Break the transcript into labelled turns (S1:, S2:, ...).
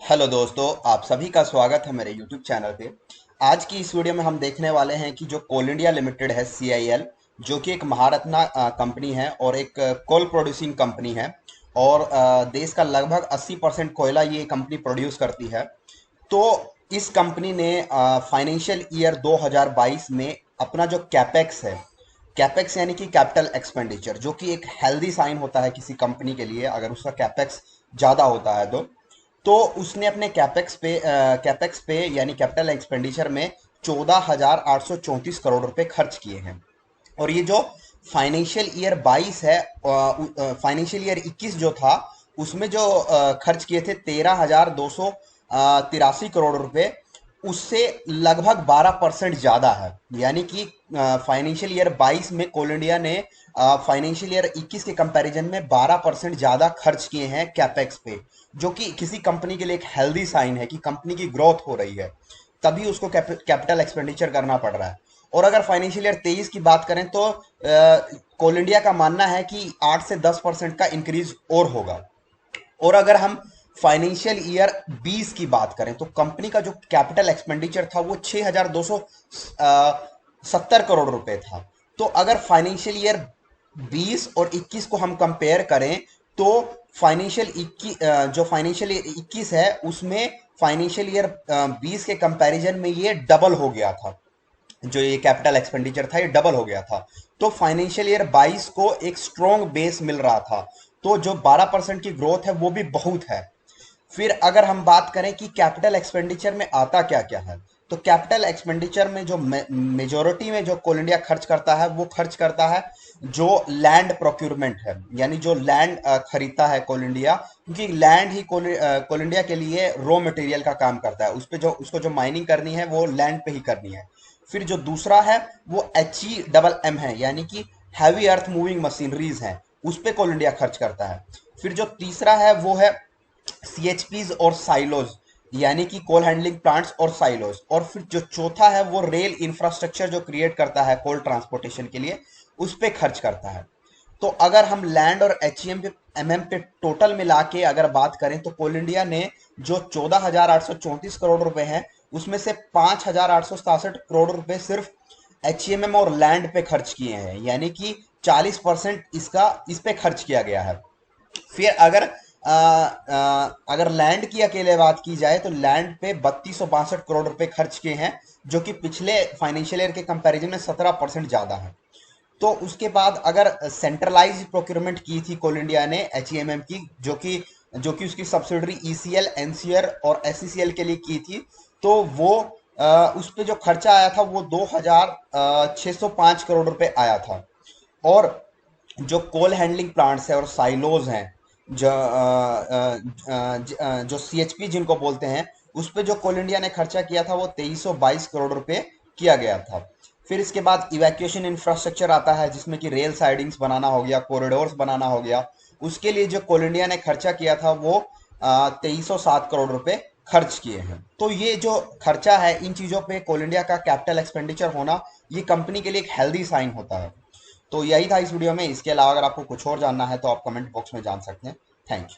S1: Hello दोस्तों, आप सभी का स्वागत है मेरे यूट्यूब चैनल पे। आज की इस वीडियो में हम देखने वाले हैं कि जो कोल इंडिया लिमिटेड है CIL, जो कि एक महारत्ना कंपनी है और एक कोल प्रोड्यूसिंग कंपनी है। और देश का लगभग 80% कोयला ये कंपनी प्रोड्यूस करती है। तो इस कंपनी ने फाइनेंशियल ईयर 2022 में अपना जो कैपेक्स है, कैपेक्स यानी कि कैपिटल एक्सपेंडिचर, जो कि एक हेल्दी साइन होता है किसी कंपनी के लिए अगर उसका कैपेक्स ज़्यादा होता है तो उसने अपने कैपेक्स पे यानी कैपिटल एक्सपेंडिचर में 14,834 करोड़ रुपए खर्च किए हैं। और ये जो फाइनेंशियल ईयर 22 है, फाइनेंशियल ईयर 21 जो था, उसमें जो खर्च किए थे 13,283 करोड़ रुपए, उससे लगभग 12% ज्यादा है। यानी कि फाइनेंशियल ईयर 22 में कोल इंडिया ने फाइनेंशियल ईयर 21 के कंपैरिजन में 12% ज्यादा खर्च किए हैं कैपेक्स पे, जो कि किसी कंपनी के लिए एक हेल्दी साइन है कि कंपनी की ग्रोथ हो रही है, तभी उसको कैपिटल एक्सपेंडिचर करना पड़ रहा है। और अगर फाइनेंशियल ईयर 23 की बात करें तो कोल इंडिया का मानना है कि 8 से 10% का इंक्रीज और होगा। और अगर हम फाइनेंशियल ईयर 20 की बात करें तो कंपनी का जो कैपिटल एक्सपेंडिचर था वो 6,270 करोड़ रुपए था। तो अगर फाइनेंशियल ईयर 20 और 21 को हम कंपेयर करें तो जो फाइनेंशियल ईयर 21 है उसमें फाइनेंशियल ईयर 20 के कंपैरिजन में ये डबल हो गया था। जो ये कैपिटल एक्सपेंडिचर था ये डबल हो गया था। तो फाइनेंशियल ईयर 22 को एक स्ट्रॉन्ग बेस मिल रहा था। तो जो 12% की ग्रोथ है वो भी बहुत है। फिर अगर हम बात करें कि कैपिटल एक्सपेंडिचर में आता क्या क्या है, तो कैपिटल एक्सपेंडिचर में जो मेजोरिटी में जो कोल इंडिया खर्च करता है वो खर्च करता है जो लैंड प्रोक्यूरमेंट है, यानी जो लैंड खरीदता है कोल इंडिया, क्योंकि लैंड ही कोल इंडिया के लिए रॉ मटेरियल का काम करता है। उस पे जो उसको जो माइनिंग करनी है वो लैंड पे ही करनी है। फिर जो दूसरा है वो HEMM है, यानी कि हैवी अर्थ मूविंग मशीनरीज हैं, उस पे कोल इंडिया खर्च करता है। फिर जो तीसरा है वो है CHPs और साइलोज, यानी कि कोल हैंडलिंग प्लांट्स और साइलोज। और फिर जो चौथा है वो रेल इंफ्रास्ट्रक्चर जो क्रिएट करता है कोल ट्रांसपोर्टेशन के लिए, उस पे खर्च करता है। तो अगर हम लैंड और HEMM पे टोटल मिला के अगर बात करें तो कोल इंडिया ने जो 14,834 करोड़ रुपए हैं उसमें से 5,867 करोड़ रुपए सिर्फ HEMM और लैंड पे खर्च किए हैं, यानी कि 40% इसका इस पे खर्च किया गया है। फिर अगर लैंड की अकेले बात की जाए तो लैंड पे 3262 करोड़ रुपए खर्च किए हैं, जो कि पिछले फाइनेंशियल ईयर के कंपैरिजन में 17% ज्यादा है। तो उसके बाद अगर सेंट्रलाइज प्रोक्योरमेंट की थी कोल इंडिया ने HEMM की, जो कि उसकी सब्सिडरी ECL, NCR और SCCL के लिए की थी, तो वो उस पे जो खर्चा आया था वो 2,605 करोड़ रुपए आया था। और जो कोल हैंडलिंग प्लांट्स है और साइलोज हैं, जो CHP जिनको बोलते हैं, उस पे जो कोल इंडिया ने खर्चा किया था वो 2322 करोड़ रुपए किया गया था। फिर इसके बाद इवैक्यूएशन इंफ्रास्ट्रक्चर आता है, जिसमें कि रेल साइडिंग्स बनाना हो गया, कॉरिडोर्स बनाना हो गया। उसके लिए जो कोल इंडिया ने खर्चा किया था वो 2307 करोड़ रुपए खर्च किए हैं। तो ये जो खर्चा है इन चीजों पे कोल इंडिया का कैपिटल एक्सपेंडिचर होना, ये कंपनी के लिए एक हेल्दी साइन होता है। तो यही था इस वीडियो में। इसके अलावा अगर आपको कुछ और जानना है तो आप कमेंट बॉक्स में जान सकते हैं। Thank you.